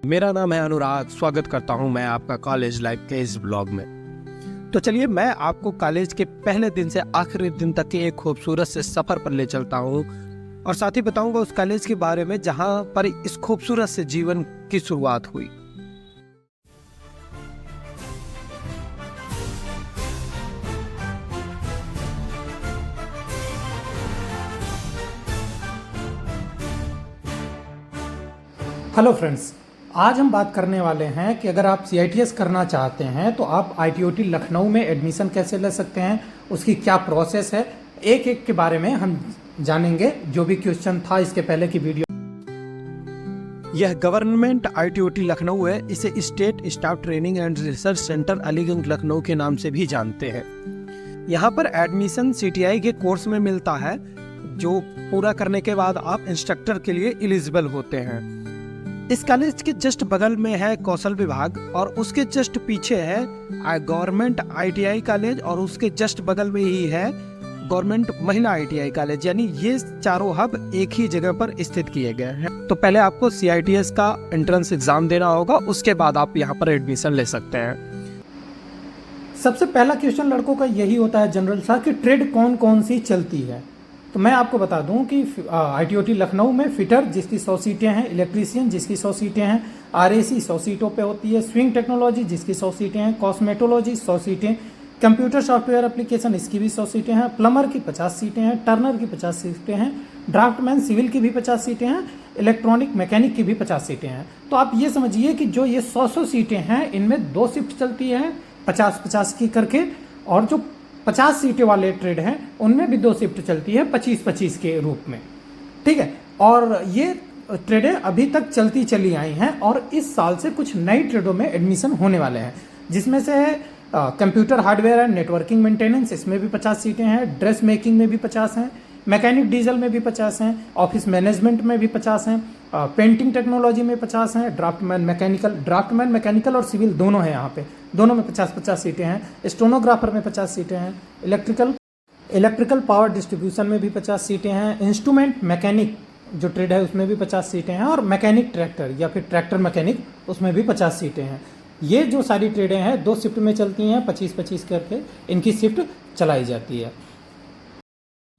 मेरा नाम है अनुराग। स्वागत करता हूं मैं आपका कॉलेज लाइफ के इस ब्लॉग में। तो चलिए मैं आपको कॉलेज के पहले दिन से आखिरी दिन तक के एक खूबसूरत से सफ़र पर ले चलता हूं और साथ ही बताऊंगा उस कॉलेज के बारे में जहां पर इस खूबसूरत से जीवन की शुरुआत हुई। हेलो फ्रेंड्स, आज हम बात करने वाले हैं कि अगर आप CITS करना चाहते हैं तो आप ITOT लखनऊ में एडमिशन कैसे ले सकते हैं, उसकी क्या प्रोसेस है, एक एक के बारे में हम जानेंगे। जो भी क्वेश्चन था इसके पहले की वीडियो। यह गवर्नमेंट ITOT लखनऊ है। इसे state staff training and research centre Aliganj Lucknow के नाम से भी जानते हैं। यहाँ पर एडमिशन CTI के कोर्स में मिलता है, जो पूरा करने के बाद आप इंस्ट्रक्टर के लिए एलिजिबल होते हैं। इस कॉलेज के जस्ट बगल में है कौशल विभाग और उसके जस्ट पीछे है गवर्नमेंट ITI कॉलेज और उसके जस्ट बगल में ही है गवर्नमेंट महिला ITI कॉलेज। यानी ये चारों हब एक ही जगह पर स्थित किए गए हैं। तो पहले आपको CITS का एंट्रेंस एग्जाम देना होगा, उसके बाद आप यहाँ पर एडमिशन ले सकते हैं। सबसे पहला क्वेश्चन लड़कों का यही होता है जनरल सा कि ट्रेड कौन कौन सी चलती है। तो मैं आपको बता दूं कि ITOT लखनऊ में फिटर जिसकी 100 सीटें हैं, इलेक्ट्रीशियन जिसकी 100 सीटें हैं, RAC 100 सीटों पे होती है, स्विंग टेक्नोलॉजी जिसकी 100 सीटें हैं, कॉस्मेटोलॉजी 100 सीटें, कंप्यूटर सॉफ्टवेयर एप्लीकेशन इसकी भी 100 सीटें हैं, प्लम्बर की 50 सीटें हैं, टर्नर की 50 सीटें हैं, ड्राफ्टमैन सिविल की भी 50 सीटें हैं, इलेक्ट्रॉनिक मैकेनिक की भी 50 सीटें हैं। तो आप ये समझिए कि जो ये 100 सीटें हैं इनमें 2 शिफ्ट चलती है 50-50 की करके, और जो 50 सीटें वाले ट्रेड हैं उनमें भी 2 शिफ्ट चलती है 25-25 के रूप में। ठीक है, और ये ट्रेडें अभी तक चलती चली आई हैं और इस साल से कुछ नई ट्रेडों में एडमिशन होने वाले हैं, जिसमें से computer hardware and networking maintenance, इसमें भी 50 सीटें हैं, ड्रेस मेकिंग में भी 50 हैं, मैकेनिक डीजल में भी 50 हैं, ऑफिस मैनेजमेंट में भी 50 हैं, पेंटिंग टेक्नोलॉजी में 50 हैं, ड्राफ्टमैन मैकेनिकल और सिविल दोनों हैं यहाँ पे, दोनों में 50-50 सीटें हैं, स्टेनोग्राफर में 50 सीटें हैं, इलेक्ट्रिकल पावर डिस्ट्रीब्यूशन में भी 50 सीटें हैं, इंस्ट्रूमेंट मैकेनिक जो ट्रेड है उसमें भी 50 सीटें हैं, और मैकेनिक ट्रैक्टर या फिर ट्रैक्टर मैकेनिक उसमें भी 50 सीटें हैं। ये जो सारी ट्रेडें हैं 2 शिफ्ट में चलती हैं 25-25 करके, इनकी शिफ्ट चलाई जाती है।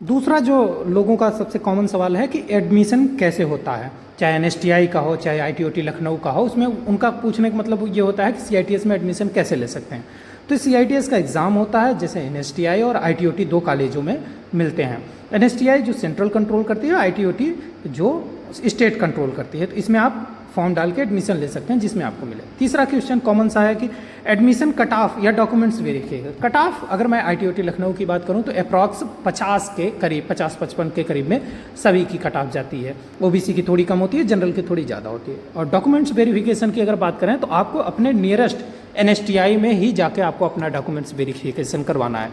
दूसरा जो लोगों का सबसे कॉमन सवाल है कि एडमिशन कैसे होता है, चाहे NSTI का हो चाहे ITOT लखनऊ का हो, उसमें उनका पूछने का मतलब ये होता है कि CITS में एडमिशन कैसे ले सकते हैं। तो CITS का एग्ज़ाम होता है, जैसे NSTI और ITOT 2 कॉलेजों में मिलते हैं। NSTI जो सेंट्रल कंट्रोल करती है, ITOT जो स्टेट कंट्रोल करती है। तो इसमें आप फॉर्म डाल के एडमिशन ले सकते हैं जिसमें आपको मिले। तीसरा क्वेश्चन कॉमन सा है कि एडमिशन कट ऑफ या डॉक्यूमेंट्स वेरीफाई। कट ऑफ अगर मैं ITOT लखनऊ की बात करूं तो अप्रॉक्स 50 के करीब, 50-55 के करीब में सभी की कट ऑफ जाती है। OBC की थोड़ी कम होती है, जनरल की थोड़ी ज़्यादा होती है। और डॉक्यूमेंट्स वेरिफिकेशन की अगर बात करें तो आपको अपने नियरेस्ट NSTI में ही जाके आपको अपना डॉक्यूमेंट्स वेरिफिकेशन करवाना है।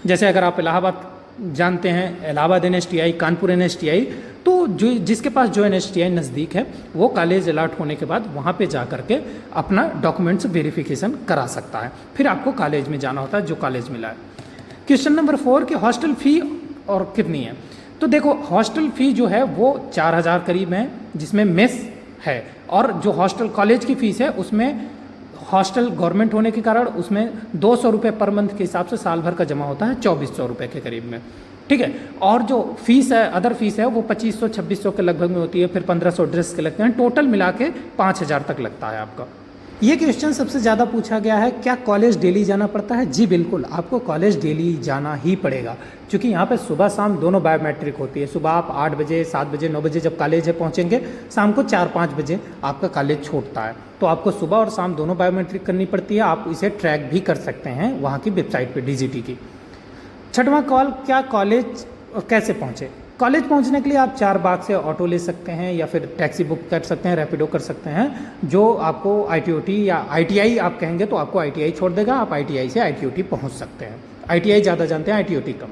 जैसे अगर आप इलाहाबाद जानते हैं, इलाहाबाद NSTI, कानपुर NSTI, तो जो जिसके पास जो NSTI नज़दीक है वो कॉलेज अलॉट होने के बाद वहाँ पे जा करके अपना डॉक्यूमेंट्स वेरिफिकेशन करा सकता है। फिर आपको कॉलेज में जाना होता है जो कॉलेज मिला है। क्वेश्चन नंबर 4 कि हॉस्टल फ़ी और कितनी है। तो देखो हॉस्टल फ़ी जो है वो 4000 करीब है, जिसमें मेस है, और जो हॉस्टल कॉलेज की फ़ीस है उसमें हॉस्टल गवर्नमेंट होने के कारण उसमें 200 रुपये पर मंथ के हिसाब से साल भर का जमा होता है 2400 रुपये के करीब में। ठीक है, और जो फीस है, अदर फीस है, वो 2500-2600 के लगभग में होती है, फिर 1500 ड्रेस के लगते हैं, टोटल मिला के 5000 तक लगता है आपका। ये क्वेश्चन सबसे ज़्यादा पूछा गया है, क्या कॉलेज डेली जाना पड़ता है? जी बिल्कुल, आपको कॉलेज डेली जाना ही पड़ेगा, क्योंकि यहाँ पे सुबह शाम दोनों बायोमेट्रिक होती है। सुबह आप 8 बजे, 7 बजे, 9 बजे जब कॉलेज है पहुँचेंगे, शाम को 4-5 बजे आपका कॉलेज छोड़ता है। तो आपको सुबह और शाम दोनों बायोमेट्रिक करनी पड़ती है। आप इसे ट्रैक भी कर सकते हैं वहाँ की वेबसाइट पर, DGT की। छठवां कॉल, क्या कॉलेज कैसे पहुँचे? कॉलेज पहुंचने के लिए आप 4 बाग से ऑटो ले सकते हैं या फिर टैक्सी बुक कर सकते हैं, रैपिडो कर सकते हैं, जो आपको ITOT या ITI आप कहेंगे तो आपको ITI छोड़ देगा। आप ITI से ITOT पहुंच सकते हैं। ITI ज़्यादा जानते हैं, ITOT कम।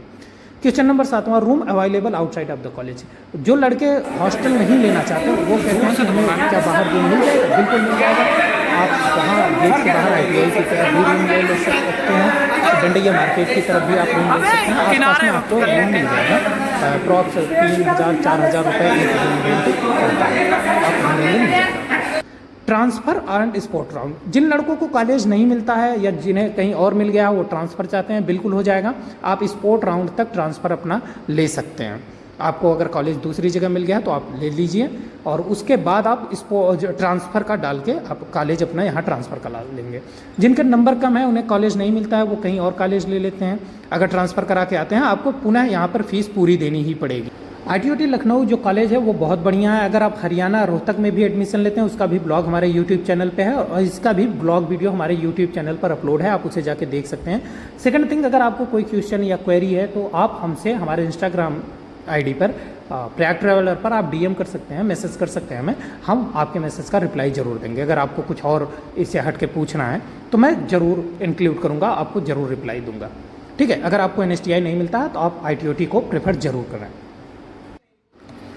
क्वेश्चन नंबर 7वां, room available outside of the college. जो लड़के हॉस्टल नहीं लेना चाहते वो कहते हैं कि हमें क्या बाहर रूम मिल जाएगा? बिल्कुल मिल जाएगा। आप वहाँ गेट के बाहर ITI की तरफ भी रूम ले सकते हैं, डंडैया मार्केट की तरफ भी आप रूम ले सकते हैं। आसपास में आपको रूम मिल जाएगा। अप्रॉक्स 3000-4000 रुपये एक रूम रेंट पड़ता है, आप रूम मिल जाएगा। Transfer and sport round. जिन लड़कों को कॉलेज नहीं मिलता है या जिन्हें कहीं और मिल गया वो ट्रांसफ़र चाहते हैं, बिल्कुल हो जाएगा। आप स्पोर्ट राउंड तक ट्रांसफ़र अपना ले सकते हैं। आपको अगर कॉलेज दूसरी जगह मिल गया तो आप ले लीजिए और उसके बाद आप इसको ट्रांसफ़र का डाल के आप कॉलेज अपना यहाँ ट्रांसफ़र करा लेंगे। जिनके नंबर कम है, उन्हें कॉलेज नहीं मिलता है, वो कहीं और कॉलेज ले लेते हैं। अगर ट्रांसफ़र करा के आते हैं, आपको पुनः यहाँ पर फीस पूरी देनी ही पड़ेगी। ITOT लखनऊ जो कॉलेज है वो बहुत बढ़िया है। अगर आप हरियाणा रोहतक में भी एडमिशन लेते हैं, उसका भी ब्लॉग हमारे यूट्यूब चैनल पे है और इसका भी ब्लॉग वीडियो हमारे यूट्यूब चैनल पर अपलोड है, आप उसे जाके देख सकते हैं। सेकंड थिंग, अगर आपको कोई क्वेश्चन या क्वेरी है तो आप हमसे हमारे इंस्टाग्राम ID पर प्रयाग ट्रैवलर पर आप DM कर सकते हैं, मैसेज कर सकते हैं हमें, हम आपके मैसेज का रिप्लाई ज़रूर देंगे। अगर आपको कुछ और इससे हट के पूछना है तो मैं ज़रूर इंक्लूड करूँगा, आपको ज़रूर रिप्लाई दूंगा। ठीक है, अगर आपको NSTI नहीं मिलता है तो आप ITOT को प्रेफर ज़रूर करें।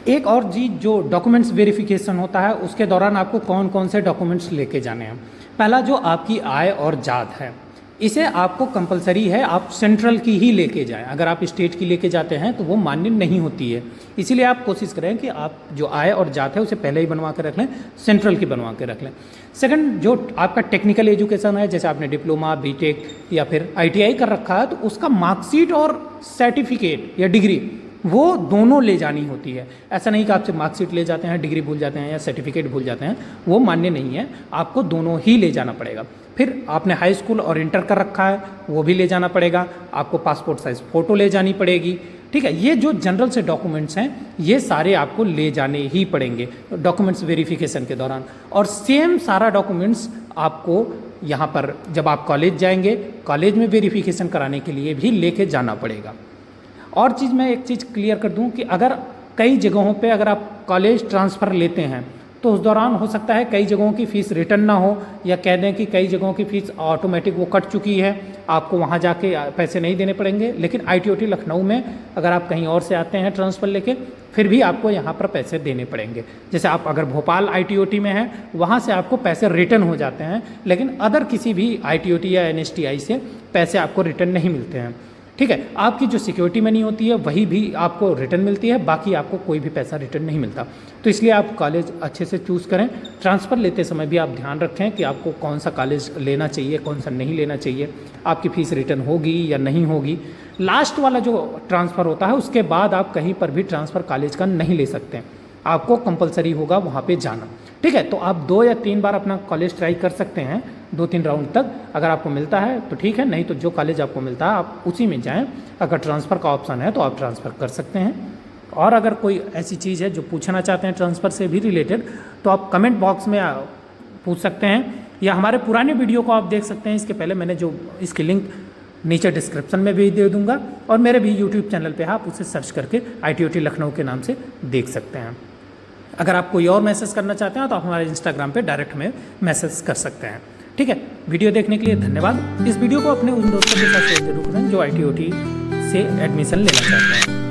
एक और चीज़ जो डॉक्यूमेंट्स वेरिफिकेशन होता है, उसके दौरान आपको कौन कौन से डॉक्यूमेंट्स लेके जाने हैं। पहला जो आपकी आय और जात है, इसे आपको कंपलसरी है आप सेंट्रल की ही लेके जाएं। अगर आप स्टेट की लेके जाते हैं तो वो मान्य नहीं होती है, इसीलिए आप कोशिश करें कि आप जो आय और जात है उसे पहले ही बनवा कर रख लें, सेंट्रल की बनवा के रख लें। सेकंड, जो आपका टेक्निकल एजुकेशन है, जैसे आपने डिप्लोमा, BTech या फिर ITI कर रखा है, तो उसका मार्कशीट और सर्टिफिकेट या डिग्री वो दोनों ले जानी होती है। ऐसा नहीं कि आपसे मार्कशीट ले जाते हैं, डिग्री भूल जाते हैं या सर्टिफिकेट भूल जाते हैं, वो मान्य नहीं है, आपको दोनों ही ले जाना पड़ेगा। फिर आपने हाई स्कूल और इंटर कर रखा है, वो भी ले जाना पड़ेगा, आपको पासपोर्ट साइज फ़ोटो ले जानी पड़ेगी। ठीक है, ये जो जनरल से डॉक्यूमेंट्स हैं ये सारे आपको ले जाने ही पड़ेंगे डॉक्यूमेंट्स वेरिफिकेशन के दौरान। और सेम सारा डॉक्यूमेंट्स आपको यहाँ पर जब आप कॉलेज जाएंगे, कॉलेज में वेरिफिकेशन कराने के लिए भी लेके जाना पड़ेगा। और चीज़ मैं एक चीज़ क्लियर कर दूं कि अगर कई जगहों पे अगर आप कॉलेज ट्रांसफ़र लेते हैं तो उस दौरान हो सकता है कई जगहों की फ़ीस रिटर्न ना हो, या कह दें कि कई जगहों की फ़ीस ऑटोमेटिक वो कट चुकी है, आपको वहाँ जाके पैसे नहीं देने पड़ेंगे। लेकिन ITOT लखनऊ में अगर आप कहीं और से आते हैं ट्रांसफ़र लेके, फिर भी आपको यहाँ पर पैसे देने पड़ेंगे। जैसे आप अगर भोपाल ITOT में हैं, वहाँ से आपको पैसे रिटर्न हो जाते हैं, लेकिन अदर किसी भी ITOT या NSTI से पैसे आपको रिटर्न नहीं मिलते हैं। ठीक है, आपकी जो सिक्योरिटी मनी होती है वही भी आपको रिटर्न मिलती है, बाकी आपको कोई भी पैसा रिटर्न नहीं मिलता। तो इसलिए आप कॉलेज अच्छे से चूज़ करें। ट्रांसफ़र लेते समय भी आप ध्यान रखें कि आपको कौन सा कॉलेज लेना चाहिए, कौन सा नहीं लेना चाहिए, आपकी फ़ीस रिटर्न होगी या नहीं होगी। लास्ट वाला जो ट्रांसफ़र होता है उसके बाद आप कहीं पर भी ट्रांसफ़र कॉलेज का नहीं ले सकते, आपको कंपलसरी होगा वहाँ पे जाना। ठीक है, तो आप 2 या 3 बार अपना कॉलेज ट्राई कर सकते हैं, 2-3 राउंड तक। अगर आपको मिलता है तो ठीक है, नहीं तो जो कॉलेज आपको मिलता है आप उसी में जाएं। अगर ट्रांसफ़र का ऑप्शन है तो आप ट्रांसफ़र कर सकते हैं। और अगर कोई ऐसी चीज़ है जो पूछना चाहते हैं ट्रांसफ़र से भी रिलेटेड, तो आप कमेंट बॉक्स में पूछ सकते हैं, या हमारे पुराने वीडियो को आप देख सकते हैं। इसके पहले मैंने जो इसकी लिंक नीचे डिस्क्रिप्शन में भी दे दूंगा, और मेरे भी यूट्यूब चैनल पे आप उसे सर्च करके ITOT लखनऊ के नाम से देख सकते हैं। अगर आप कोई और मैसेज करना चाहते हैं तो आप हमारे इंस्टाग्राम पे डायरेक्ट में मैसेज कर सकते हैं। ठीक है, वीडियो देखने के लिए धन्यवाद। इस वीडियो को अपने उन दोस्तों के साथ शेयर जरूर करें जो ITOT से एडमिशन लेना चाहते हैं।